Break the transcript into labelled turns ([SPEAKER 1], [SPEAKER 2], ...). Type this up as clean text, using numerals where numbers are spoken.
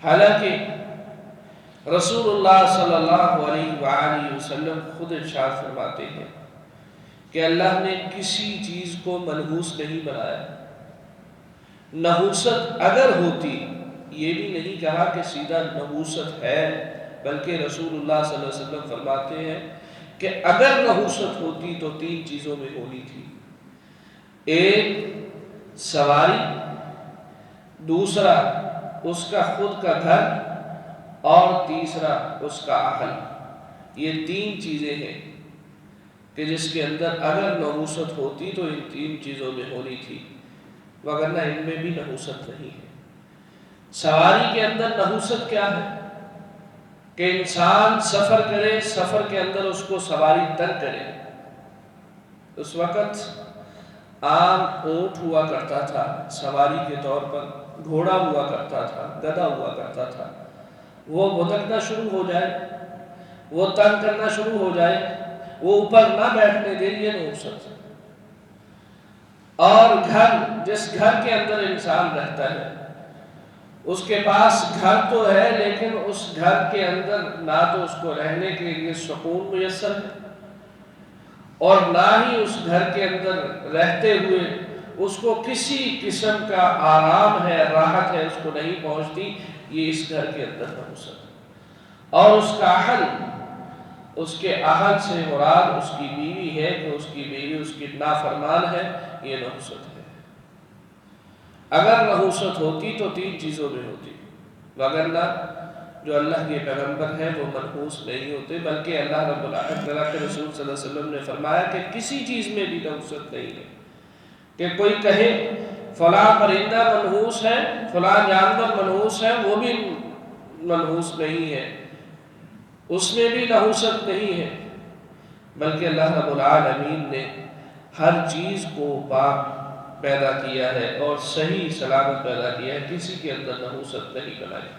[SPEAKER 1] حالانکہ رسول اللہ صلی اللہ علیہ وآلہ وسلم خود ارشاد فرماتے ہیں کہ اللہ نے کسی چیز کو منحوس نہیں بنایا۔ نحوست اگر ہوتی، یہ بھی نہیں کہا کہ سیدھا نحوست ہے، بلکہ رسول اللہ صلی اللہ علیہ وسلم فرماتے ہیں کہ اگر نحوست ہوتی تو 3 چیزوں میں ہونی تھی۔ ایک سواری، دوسرا اس کا خود کا گھر، اور تیسرا اس کا عقل۔ یہ 3 چیزیں ہیں کہ جس کے اندر اگر نحوست ہوتی تو ان 3 چیزوں میں ہونی تھی، وگرنہ ان میں بھی نحوست نہیں ہے۔ سواری کے اندر نحوست کیا ہے کہ انسان سفر کرے، سفر کے اندر اس کو سواری تر کرے۔ اس وقت عام اونٹ ہوا کرتا تھا سواری کے طور پر، گھوڑا ہوا کرتا تھا، گدھا ہوا کرتا تھا۔ وہ بھٹکنا شروع ہو جائے، وہ تنگ کرنا شروع ہو جائے، وہ اوپر نہ بیٹھنے دے، یہ نحوست۔ اور گھر، جس گھر کے اندر انسان رہتا ہے، اس کے پاس گھر تو ہے لیکن اس گھر کے اندر نہ تو اس کو رہنے کے لیے سکون میسر ہے، اور نہ ہی اس گھر کے اندر رہتے ہوئے اس کو کسی قسم کا آرام ہے، راحت ہے، اس کو نہیں پہنچتی۔ یہ اس گھر کے اندر نحوست۔ اور اس کا اہل، اس کے اہل سے مراد اس کی بیوی ہے کہ اس کی بیوی اس کی نافرمان ہے، یہ نحوست ہے۔ اگر نحوست ہوتی تو 3 چیزوں میں ہوتی، وگرنہ جو اللہ کے پیغمبر ہیں وہ منحوس نہیں ہوتے، بلکہ اللہ رب العالمین کے رسول صلی اللہ علیہ وسلم نے فرمایا کہ کسی چیز میں بھی نحوست نہیں ہے کہ کوئی کہے فلاں پرندہ منحوس ہے، فلاں جانور منحوس ہے، وہ بھی منحوس نہیں ہے، اس میں بھی نحوست نہیں ہے، بلکہ اللہ رب العالمین نے ہر چیز کو پاک پیدا کیا ہے اور صحیح سلامت پیدا کیا ہے، کسی کے اندر نحوست نہیں بنائی۔